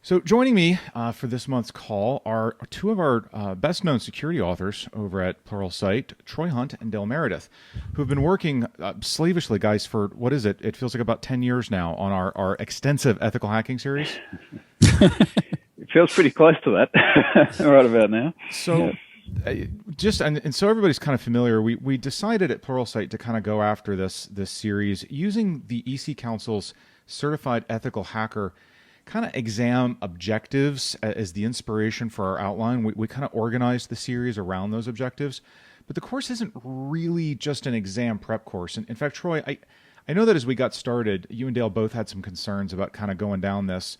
So joining me for this month's call are two of our best-known security authors over at Pluralsight, Troy Hunt and Dale Meredith, who have been working slavishly, guys, for, what is it? It feels like about 10 years now on our extensive ethical hacking series. It feels pretty close to that right about now. So so everybody's kind of familiar, we decided at Pluralsight to kind of go after this series using the EC Council's Certified Ethical Hacker kind of exam objectives as the inspiration for our outline. We kind of organized the series around those objectives, but the course isn't really just an exam prep course. And in fact, Troy, I know that as we got started, you and Dale both had some concerns about kind of going down this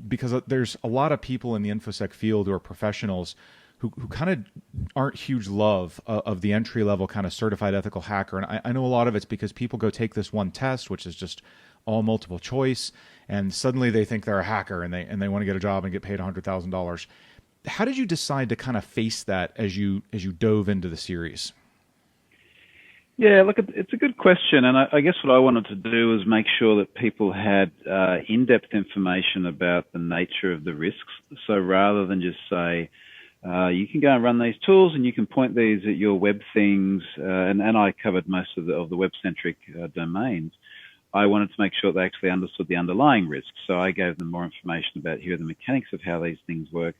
because there's a lot of people in the InfoSec field who are professionals who kind of aren't huge love of the entry-level kind of certified ethical hacker. And I know a lot of it's because people go take this one test, which is just all multiple choice, and suddenly they think they're a hacker and they want to get a job and get paid $100,000. How did you decide to kind of face that as you dove into the series? Yeah, look, it's a good question, and I guess what I wanted to do was make sure that people had in-depth information about the nature of the risks. So rather than just say, you can go and run these tools and you can point these at your web things, and I covered most of the web-centric domains. I wanted to make sure they actually understood the underlying risks. So I gave them more information about here are the mechanics of how these things work,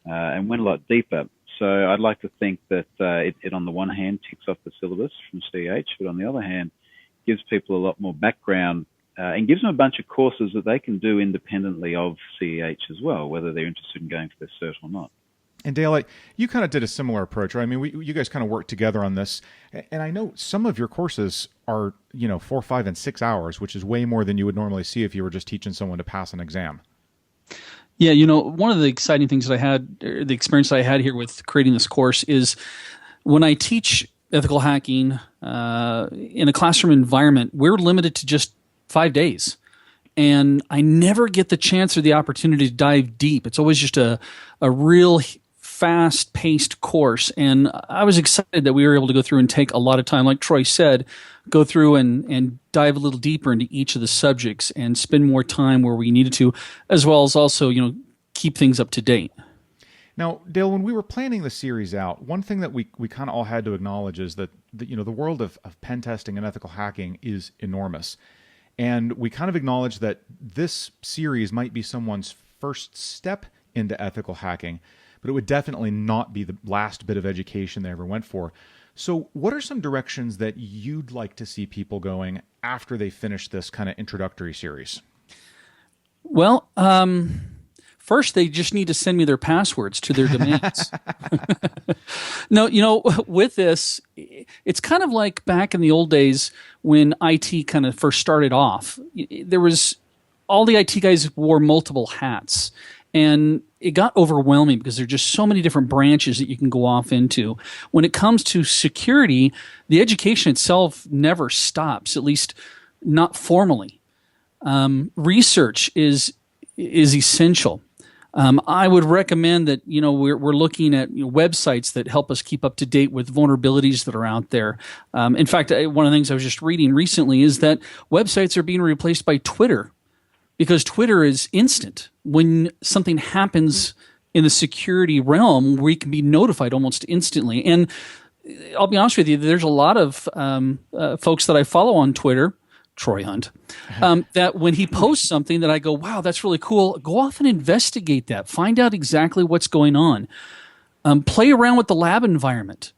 and went a lot deeper. So I'd like to think that it on the one hand ticks off the syllabus from CEH, but on the other hand gives people a lot more background and gives them a bunch of courses that they can do independently of CEH as well, whether they're interested in going for their cert or not. And Dale, you kind of did a similar approach, right? I mean, you guys kind of worked together on this, and I know some of your courses are, 4, 5, and 6 hours, which is way more than you would normally see if you were just teaching someone to pass an exam. Yeah, one of the exciting things that I had, or the experience that I had here with creating this course is when I teach ethical hacking in a classroom environment, we're limited to just 5 days. And I never get the chance or the opportunity to dive deep. It's always just a real fast-paced course. And I was excited that we were able to go through and take a lot of time, like Troy said, go through and dive a little deeper into each of the subjects and spend more time where we needed to, as well as also, keep things up to date. Now, Dale, when we were planning the series out, one thing that we kind of all had to acknowledge is that the world of pen testing and ethical hacking is enormous. And we kind of acknowledge that this series might be someone's first step into ethical hacking, but it would definitely not be the last bit of education they ever went for. So what are some directions that you'd like to see people going after they finish this kind of introductory series? Well, first, they just need to send me their passwords to their domains. No, with this, it's kind of like back in the old days when IT kind of first started off. There was all the IT guys wore multiple hats, and it got overwhelming because there are just so many different branches that you can go off into. When it comes to security, the education itself never stops, at least not formally. Research is essential. I would recommend that we're looking at websites that help us keep up to date with vulnerabilities that are out there. In fact, one of the things I was just reading recently is that websites are being replaced by Twitter because Twitter is instant. When something happens in the security realm, we can be notified almost instantly. And I'll be honest with you, there's a lot of folks that I follow on Twitter, Troy Hunt, that when he posts something that I go, wow, that's really cool, go off and investigate that. Find out exactly what's going on. Play around with the lab environment.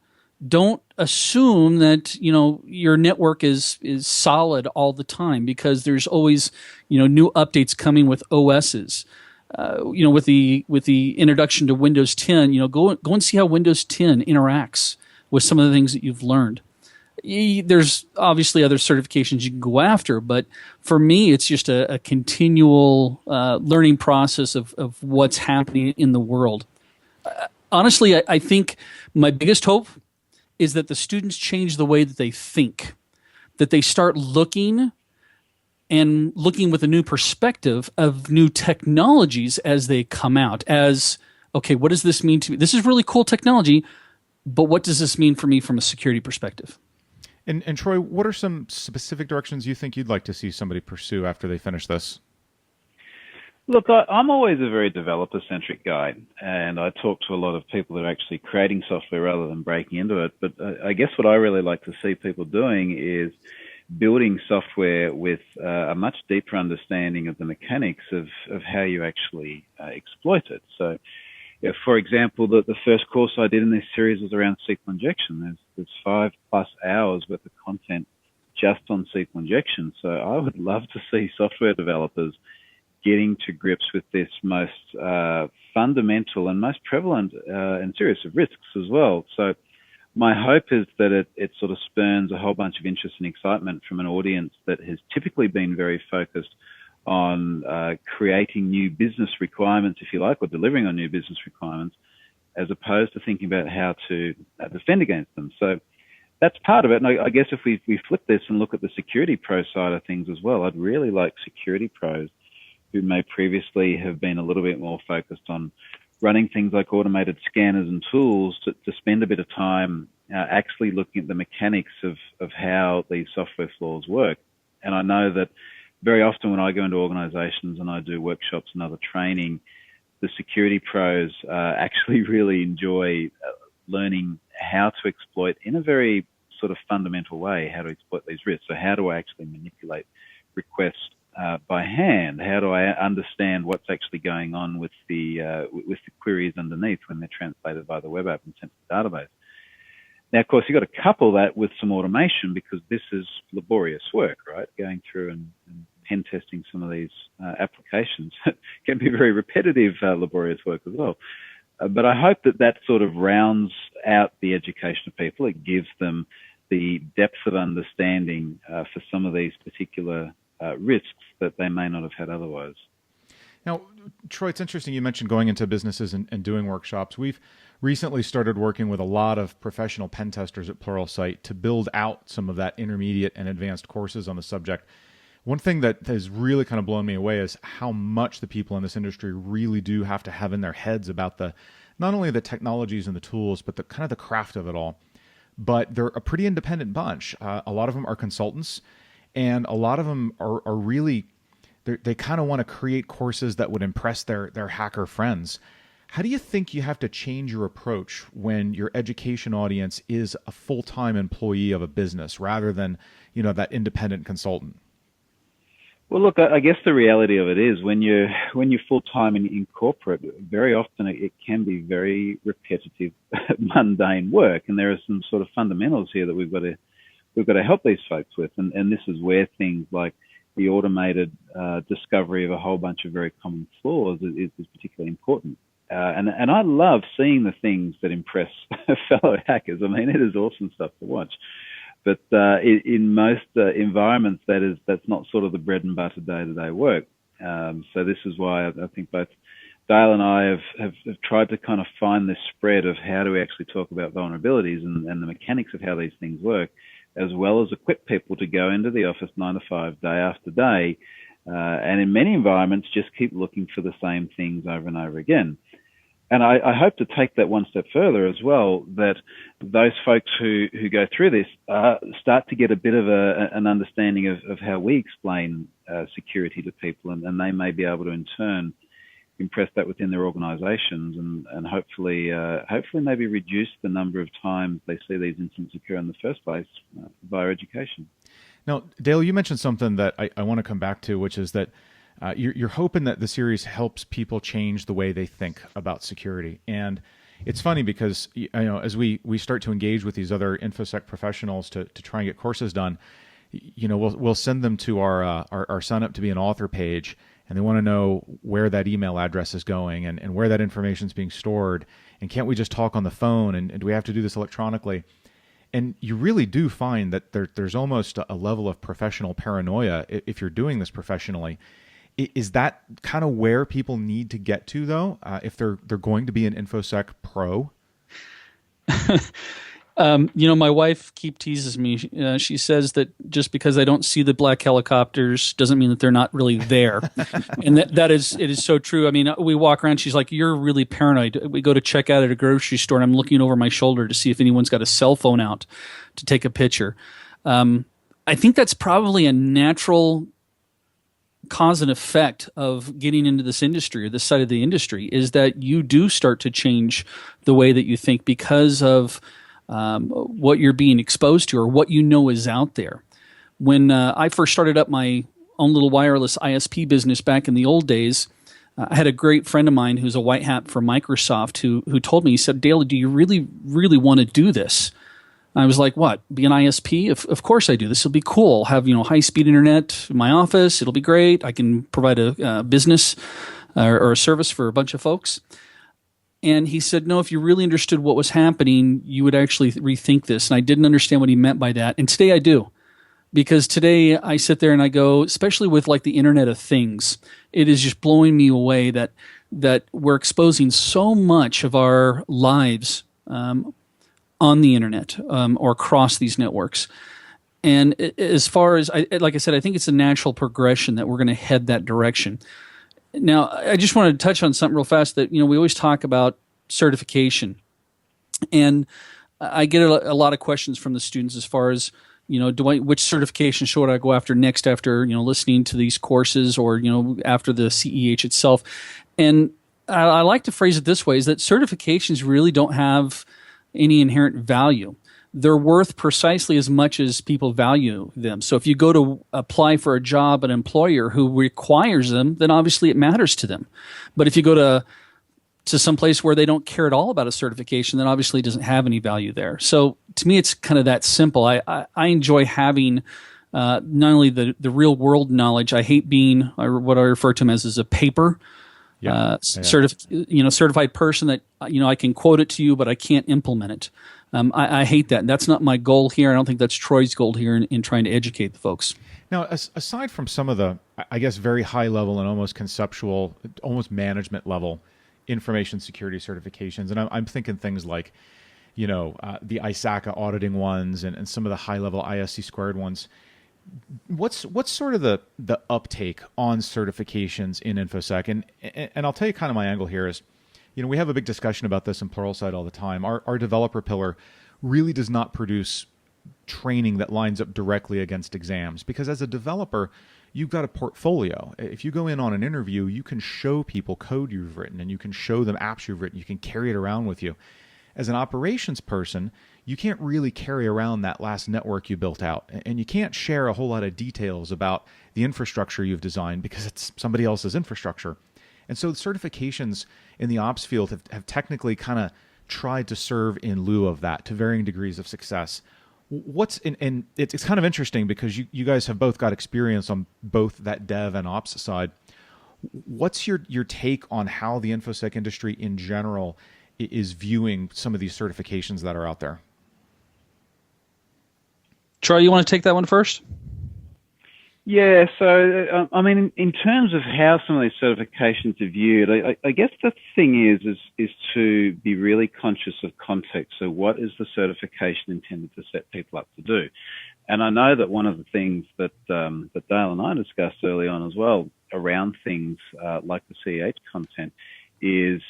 Don't assume that your network is solid all the time because there's always new updates coming with OSs. With the introduction to Windows 10, go and see how Windows 10 interacts with some of the things that you've learned. There's obviously other certifications you can go after, but for me, it's just a continual learning process of what's happening in the world. Honestly, I think my biggest hope is that the students change the way that they think, that they start looking with a new perspective of new technologies as they come out as, okay, what does this mean to me? This is really cool technology, but what does this mean for me from a security perspective? And Troy, what are some specific directions you think you'd like to see somebody pursue after they finish this? Look, I'm always a very developer-centric guy, and I talk to a lot of people that are actually creating software rather than breaking into it. But I guess what I really like to see people doing is building software with a much deeper understanding of the mechanics of how you actually exploit it. So, yeah, for example, the first course I did in this series was around SQL injection. There's 5+ hours worth of content just on SQL injection. So I would love to see software developers getting to grips with this most fundamental and most prevalent and serious of risks as well. So my hope is that it sort of spurns a whole bunch of interest and excitement from an audience that has typically been very focused on creating new business requirements, if you like, or delivering on new business requirements, as opposed to thinking about how to defend against them. So that's part of it. And I guess if we flip this and look at the security pro side of things as well, I'd really like security pros who may previously have been a little bit more focused on running things like automated scanners and tools to spend a bit of time actually looking at the mechanics of how these software flaws work. And I know that very often when I go into organizations and I do workshops and other training, the security pros actually really enjoy learning how to exploit in a very sort of fundamental way, how to exploit these risks. So how do I actually manipulate requests by hand? How do I understand what's actually going on with the queries underneath when they're translated by the web app and sent to the database? Now, of course, you've got to couple that with some automation because this is laborious work, right? Going through and pen testing some of these applications can be very repetitive, laborious work as well. But I hope that sort of rounds out the education of people. It gives them the depth of understanding for some of these particular risks that they may not have had otherwise. Now, Troy, it's interesting you mentioned going into businesses and doing workshops. We've recently started working with a lot of professional pen testers at Pluralsight to build out some of that intermediate and advanced courses on the subject. One thing that has really kind of blown me away is how much the people in this industry really do have to have in their heads about the not only the technologies and the tools, but the kind of the craft of it all. But they're a pretty independent bunch. A lot of them are consultants, and a lot of them are really, they kind of want to create courses that would impress their hacker friends. How do you think you have to change your approach when your education audience is a full-time employee of a business rather than, that independent consultant? Well, look, I guess the reality of it is when you're full-time in corporate, very often it can be very repetitive, mundane work, and there are some sort of fundamentals here that we've got to help these folks with, and this is where things like the automated discovery of a whole bunch of very common flaws is particularly important. And I love seeing the things that impress fellow hackers. I mean, it is awesome stuff to watch. But in most environments, that's not sort of the bread and butter day-to-day work. So this is why I think both Dale and I have tried to kind of find this spread of how do we actually talk about vulnerabilities and the mechanics of how these things work, as well as equip people to go into the office 9 to 5, day after day, and in many environments just keep looking for the same things over and over again. And I hope to take that one step further as well, that those folks who go through this start to get a bit of an understanding of how we explain security to people, and they may be able to in turn impress that within their organizations and hopefully maybe reduce the number of times they see these incidents occur in the first place via education. Now, Dale, you mentioned something that I want to come back to, which is that you're hoping that the series helps people change the way they think about security. And it's funny because as we start to engage with these other InfoSec professionals to try and get courses done, we'll send them to our sign up to be an author page, and they want to know where that email address is going and where that information is being stored. And can't we just talk on the phone? And do we have to do this electronically? And you really do find that there's almost a level of professional paranoia if you're doing this professionally. Is that kind of where people need to get to, though, if they're going to be an InfoSec pro? My wife teases me. She says that just because I don't see the black helicopters doesn't mean that they're not really there. And it is so true. I mean, we walk around, she's like, you're really paranoid. We go to check out at a grocery store, and I'm looking over my shoulder to see if anyone's got a cell phone out to take a picture. I think that's probably a natural cause and effect of getting into this industry or this side of the industry is that you do start to change the way that you think because of what you're being exposed to or what you know is out there. When I first started up my own little wireless ISP business back in the old days, I had a great friend of mine who's a white hat for Microsoft who told me, he said, "Dale, do you really, really want to do this?" I was like, "What? Be an ISP? Of course I do. This will be cool. I'll have high-speed internet in my office. It'll be great. I can provide a business or a service for a bunch of folks." And he said, "No, if you really understood what was happening, you would actually rethink this." And I didn't understand what he meant by that. And today I do. Because today I sit there and I go, especially with like the Internet of Things, it is just blowing me away that we're exposing so much of our lives on the internet or across these networks. And as far as, like I said, I think it's a natural progression that we're going to head that direction. Now, I just wanted to touch on something real fast that, we always talk about certification. And I get a lot of questions from the students as far as, which certification should I go after next after, listening to these courses or, after the CEH itself. And I like to phrase it this way, is that certifications really don't have any inherent value. They're worth precisely as much as people value them. So if you go to apply for a job, an employer who requires them, then obviously it matters to them. But if you go to some place where they don't care at all about a certification, then obviously it doesn't have any value there. So to me, it's kind of that simple. I enjoy having not only the real world knowledge. I hate being what I refer to as a paper certified person that I can quote it to you, but I can't implement it. I hate that. That's not my goal here. I don't think that's Troy's goal here in trying to educate the folks. Now, aside from some of the, I guess, very high level and almost conceptual, almost management level information security certifications, and I'm thinking things like, the ISACA auditing ones and some of the high level ISC squared ones. What's sort of the uptake on certifications in InfoSec? And I'll tell you kind of my angle here is, we have a big discussion about this in Pluralsight all the time. Our developer pillar really does not produce training that lines up directly against exams, because as a developer, you've got a portfolio. If you go in on an interview, you can show people code you've written and you can show them apps you've written. You can carry it around with you. As an operations person, you can't really carry around that last network you built out, and you can't share a whole lot of details about the infrastructure you've designed because it's somebody else's infrastructure. And so certifications in the ops field have technically kind of tried to serve in lieu of that to varying degrees of success. And it's kind of interesting because you guys have both got experience on both that dev and ops side. What's your take on how the InfoSec industry in general is viewing some of these certifications that are out there? Troy, you want to take that one first? Yeah, so in terms of how some of these certifications are viewed, I guess the thing is to be really conscious of context. So what is the certification intended to set people up to do? And I know that one of the things that Dale and I discussed early on as well around things like the CEH content is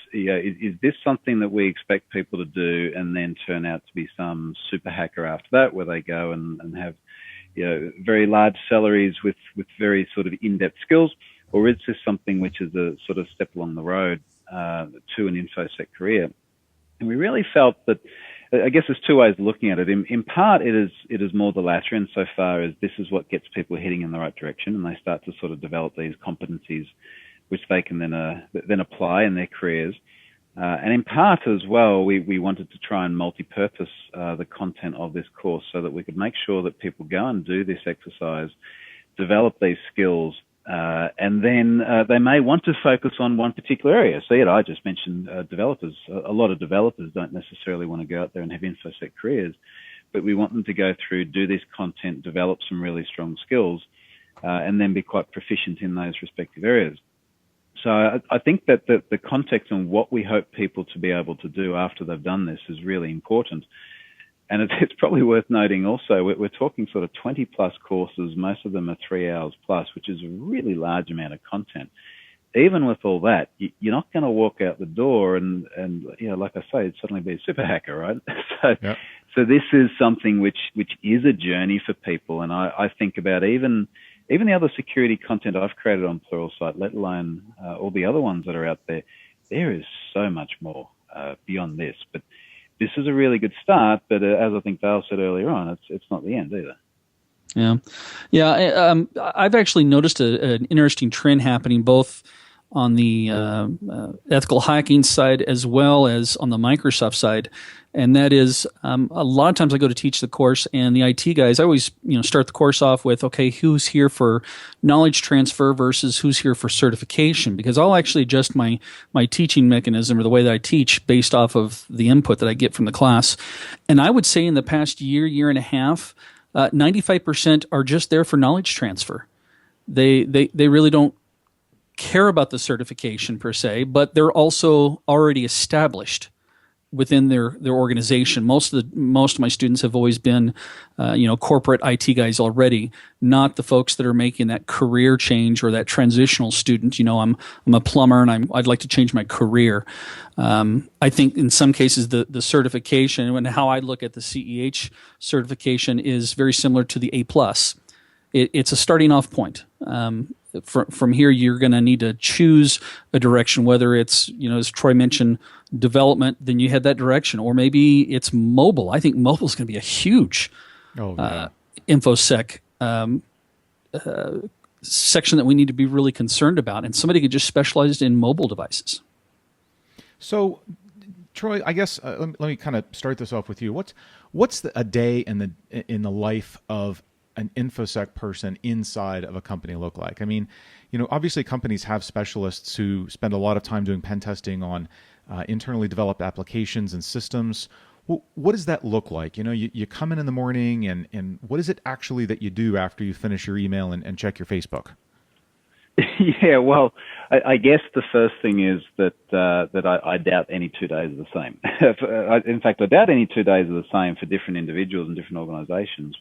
this something that we expect people to do and then turn out to be some super hacker after that, where they go and have very large salaries with very sort of in-depth skills, or is this something which is a sort of step along the road to an InfoSec career? And we really felt that, I guess there's two ways of looking at it. In part, it is more the latter, insofar as this is what gets people heading in the right direction, and they start to sort of develop these competencies which they can then apply in their careers. And in part as well, we wanted to try and multi-purpose the content of this course so that we could make sure that people go and do this exercise, develop these skills, and then they may want to focus on one particular area. So, I just mentioned developers. A lot of developers don't necessarily want to go out there and have InfoSec careers, but we want them to go through, do this content, develop some really strong skills, and then be quite proficient in those respective areas. So I think that the context and what we hope people to be able to do after they've done this is really important. And it's probably worth noting also, we're talking sort of 20 plus courses. Most of them are 3 hours plus, which is a really large amount of content. Even with all that, you're not going to walk out the door and like I say, suddenly be a super hacker, right? So this is something which is a journey for people. And I think about even even the other security content I've created on Pluralsight, let alone all the other ones that are out there, there is so much more beyond this. But this is a really good start. But as I think Dale said earlier on, it's not the end either. Yeah. I've actually noticed an interesting trend happening both on the ethical hacking side as well as on the Microsoft side, and that is a lot of times I go to teach the course, and the IT guys, I always start the course off with, okay, who's here for knowledge transfer versus who's here for certification, because I'll actually adjust my teaching mechanism or the way that I teach based off of the input that I get from the class. And I would say in the past year and a half, 95% are just there for knowledge transfer. They really don't care about the certification per se, but they're also already established within their organization. Most of my students have always been, corporate IT guys already, not the folks that are making that career change or that transitional student. I'm a plumber and I'd like to change my career. I think in some cases the certification and how I look at the CEH certification is very similar to the A+. It's a starting off point. From here, you're going to need to choose a direction, whether it's, as Troy mentioned, development, then you head that direction, or maybe it's mobile. I think mobile is going to be a huge InfoSec section that we need to be really concerned about, and somebody could just specialize in mobile devices. So, Troy, I guess let me kind of start this off with you. What's a day in the life of an InfoSec person inside of a company look like? I mean, obviously companies have specialists who spend a lot of time doing pen testing on internally developed applications and systems. What does that look like? You come in the morning, and what is it actually that you do after you finish your email and check your Facebook? Yeah, well, I guess the first thing is that I doubt any 2 days are the same. In fact, I doubt any 2 days are the same for different individuals and different organizations.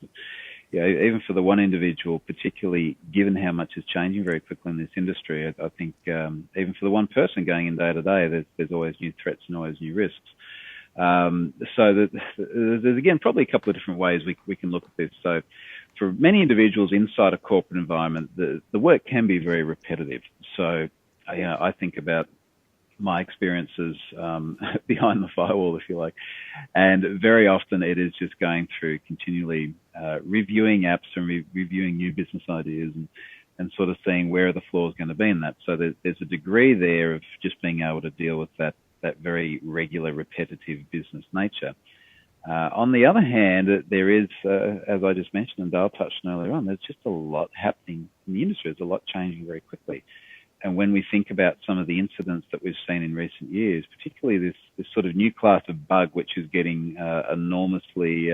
Yeah, even for the one individual, particularly given how much is changing very quickly in this industry, I think even for the one person going in day to day, there's always new threats and always new risks. So there's, again, probably a couple of different ways we can look at this. So for many individuals inside a corporate environment, the work can be very repetitive. So I think about my experiences behind the firewall, if you like. And very often it is just going through continually reviewing apps and reviewing new business ideas and sort of seeing where are the flaws going to be in that. So there's a degree there of just being able to deal with that very regular, repetitive business nature. On the other hand, there is, as I just mentioned and Dale touched on earlier on, there's just a lot happening in the industry. There's a lot changing very quickly. And when we think about some of the incidents that we've seen in recent years, particularly this sort of new class of bug, which is getting enormously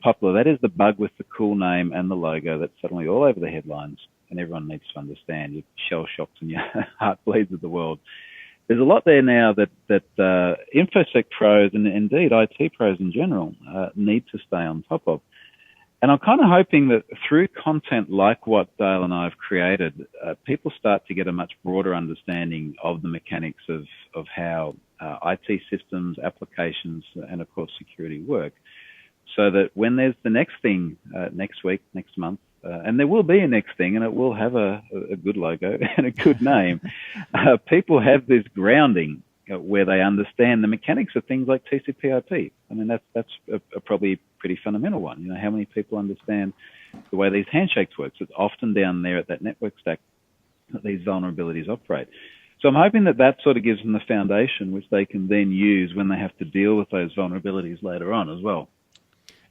popular, that is the bug with the cool name and the logo that's suddenly all over the headlines, and everyone needs to understand. You're shell shocked and your heart bleeds at the world. There's a lot there now that InfoSec pros and indeed IT pros in general need to stay on top of. And I'm kind of hoping that through content like what Dale and I have created, people start to get a much broader understanding of the mechanics of how IT systems, applications, and of course security work, so that when there's the next thing next week, next month, and there will be a next thing, and it will have a good logo and a good name, people have this grounding where they understand the mechanics of things like TCP/IP. I mean, that's a probably pretty fundamental one. How many people understand the way these handshakes work? It's often down there at that network stack that these vulnerabilities operate. So I'm hoping that sort of gives them the foundation which they can then use when they have to deal with those vulnerabilities later on as well.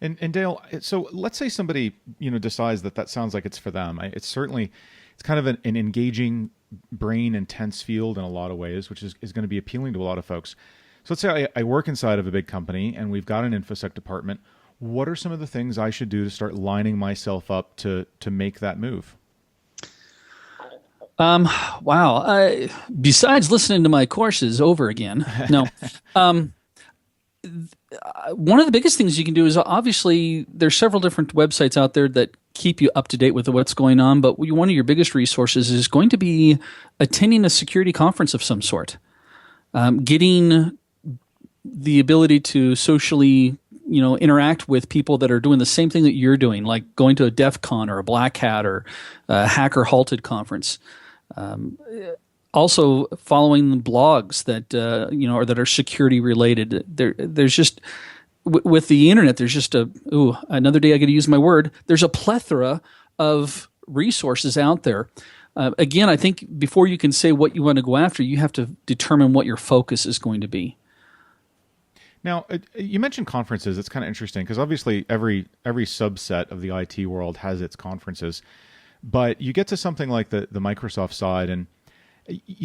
And Dale, so let's say somebody decides that sounds like it's for them. It's kind of an engaging, brain intense field in a lot of ways, which is going to be appealing to a lot of folks. So let's say I work inside of a big company and we've got an InfoSec department. What are some of the things I should do to start lining myself up to make that move? Wow. Besides listening to my courses over again, no. One of the biggest things you can do is, obviously there's several different websites out there that keep you up to date with what's going on, but one of your biggest resources is going to be attending a security conference of some sort. Getting the ability to socially interact with people that are doing the same thing that you're doing, like going to a DEF CON or a Black Hat or a Hacker Halted conference. Also following the blogs that or that are security related. There's just with the internet, there's just another day I got to use my word. There's a plethora of resources out there. Again, I think before you can say what you want to go after, you have to determine what your focus is going to be. Now, you mentioned conferences. It's kind of interesting because obviously every subset of the IT world has its conferences, but you get to something like the Microsoft side, and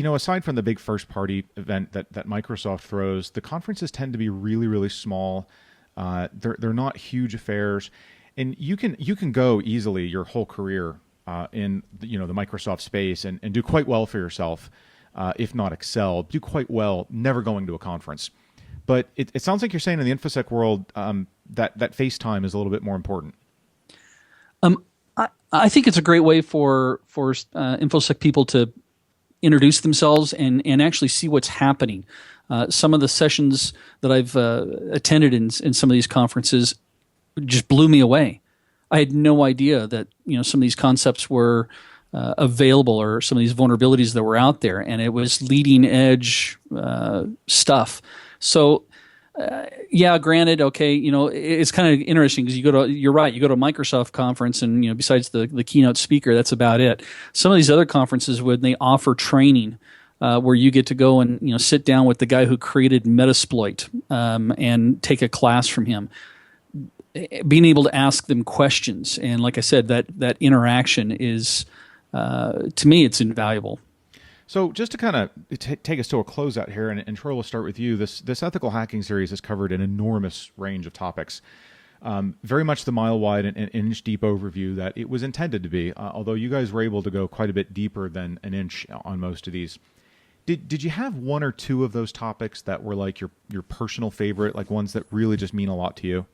aside from the big first-party event that Microsoft throws, the conferences tend to be really, really small. They're not huge affairs, and you can go easily your whole career in the Microsoft space and do quite well for yourself, if not excel, do quite well never going to a conference. But it sounds like you're saying in the InfoSec world that face time is a little bit more important. I think it's a great way for InfoSec people to introduce themselves and actually see what's happening. Some of the sessions that I've attended in some of these conferences just blew me away. I had no idea that some of these concepts were available, or some of these vulnerabilities that were out there, and it was leading edge stuff. So, granted, okay, it's kind of interesting because you're right, you go to a Microsoft conference and, besides the keynote speaker, that's about it. Some of these other conferences, when they offer training, where you get to go and, sit down with the guy who created Metasploit, and take a class from him, being able to ask them questions. And like I said, that interaction is, to me, it's invaluable. So just to kind of take us to a closeout here, and Troy, we'll start with you. This ethical hacking series has covered an enormous range of topics. Very much the mile-wide and inch-deep overview that it was intended to be, although you guys were able to go quite a bit deeper than an inch on most of these. Did you have one or two of those topics that were like your personal favorite, like ones that really just mean a lot to you?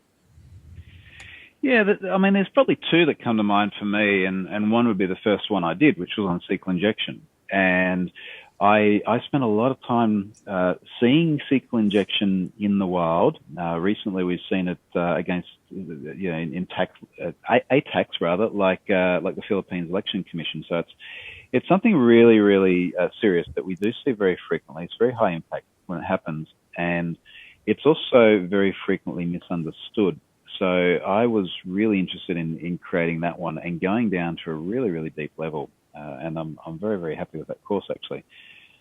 Yeah, there's probably two that come to mind for me, and one would be the first one I did, which was on SQL Injection. And I spent a lot of time seeing SQL Injection in the wild. Recently, we've seen it against in attacks rather, like the Philippines Election Commission. So it's something really, really serious that we do see very frequently. It's very high impact when it happens, and it's also very frequently misunderstood. So I was really interested in creating that one and going down to a really, really deep level. And I'm very, very happy with that course, actually.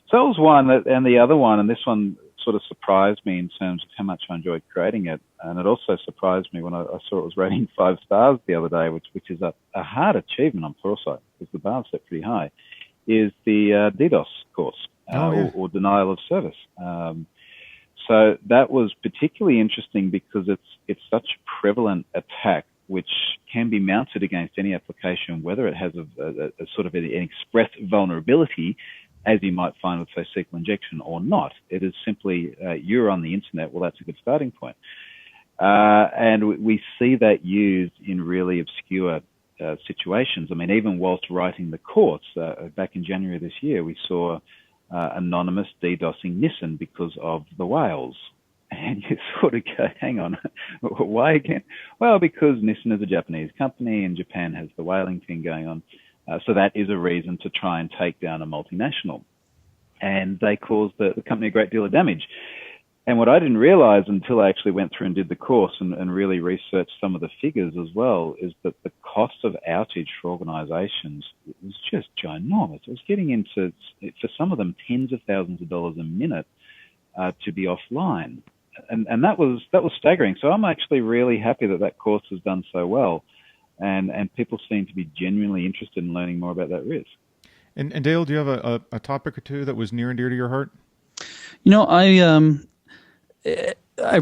So that was one, and the other one, and this one sort of surprised me in terms of how much I enjoyed creating it. And it also surprised me when I saw it was rating 5 stars the other day, which is a hard achievement on Pluralsight, because the bar's set pretty high, is the DDoS course, or denial of service. So that was particularly interesting because it's such a prevalent attack which can be mounted against any application, whether it has a sort of an express vulnerability, as you might find with, say, SQL Injection, or not. It is simply, you're on the internet, well, that's a good starting point. And we see that used in really obscure situations. I mean, even whilst writing the course, back in January this year, we saw anonymous DDoSing Nissan because of the whales. And you sort of go, hang on, why again? Well, because Nissan is a Japanese company and Japan has the whaling thing going on. So that is a reason to try and take down a multinational. And they caused the company a great deal of damage. And what I didn't realize until I actually went through and did the course and really researched some of the figures as well, is that the cost of outage for organizations was just ginormous. It was getting into, for some of them, tens of thousands of dollars a minute to be offline. And that was staggering. So I'm actually really happy that course has done so well, and people seem to be genuinely interested in learning more about that risk. And Dale, do you have a topic or two that was near and dear to your heart? I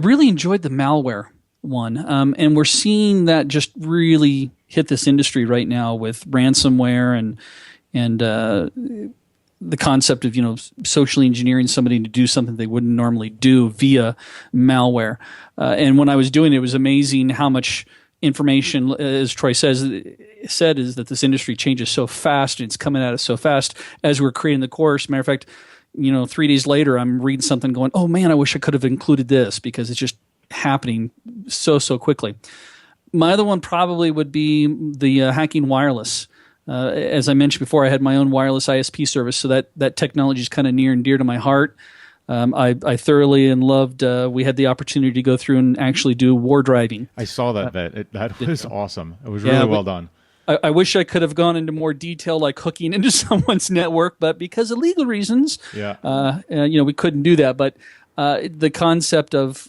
really enjoyed the malware one, and we're seeing that just really hit this industry right now with ransomware and the concept of socially engineering somebody to do something they wouldn't normally do via malware. And when I was doing it, it was amazing how much information, as Troy said, is that this industry changes so fast and it's coming at us so fast as we're creating the course. Matter of fact, 3 days later, I'm reading something going, oh man, I wish I could have included this, because it's just happening so quickly. My other one probably would be the hacking wireless. As I mentioned before, I had my own wireless ISP service, so that technology is kind of near and dear to my heart. I thoroughly and loved. We had the opportunity to go through and actually do war driving. I saw that that was awesome. It was really well done. I wish I could have gone into more detail, like hooking into someone's network, but because of legal reasons, we couldn't do that. But the concept of,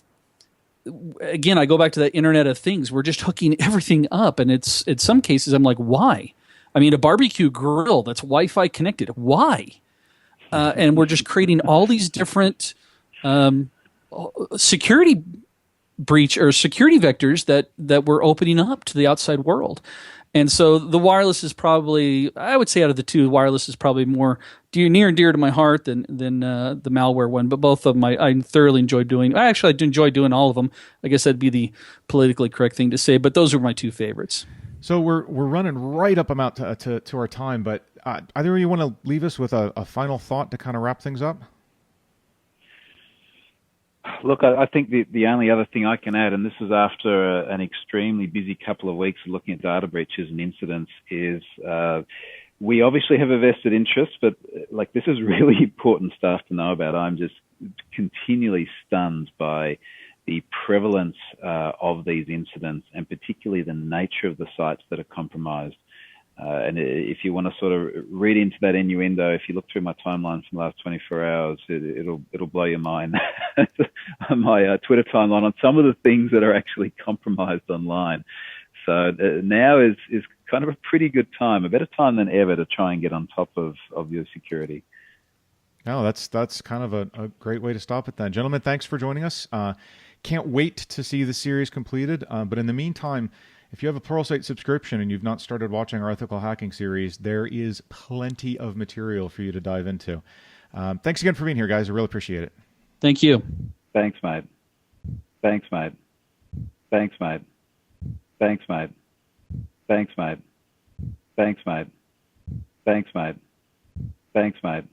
again, I go back to that Internet of Things. We're just hooking everything up, and it's in some cases I'm like, why? I mean, a barbecue grill that's Wi-Fi connected. Why? And we're just creating all these different security breach or security vectors that we're opening up to the outside world. And so the wireless is probably, I would say out of the two, wireless is probably more near and dear to my heart than the malware one. But both of them I thoroughly enjoy doing. I enjoy doing all of them. I guess that'd be the politically correct thing to say. But those are my two favorites. So we're running right up about to our time. But either of you want to leave us with a final thought to kind of wrap things up? Look, I think the only other thing I can add, and this is after an extremely busy couple of weeks looking at data breaches and incidents, is we obviously have a vested interest, but like this is really important stuff to know about. I'm just continually stunned by the prevalence of these incidents, and particularly the nature of the sites that are compromised. And if you want to sort of read into that innuendo, if you look through my timeline from the last 24 hours, it'll blow your mind. My Twitter timeline on some of the things that are actually compromised online. So now is kind of a pretty good time, a better time than ever to try and get on top of your security. No, that's kind of a great way to stop it then. Gentlemen, thanks for joining us. Can't wait to see the series completed. But in the meantime, if you have a Pluralsight subscription and you've not started watching our ethical hacking series, there is plenty of material for you to dive into. Thanks again for being here, guys. I really appreciate it. Thank you. Thanks, mate. Thanks, mate. Thanks, mate. Thanks, mate. Thanks, mate. Thanks, mate. Thanks, mate. Thanks, mate.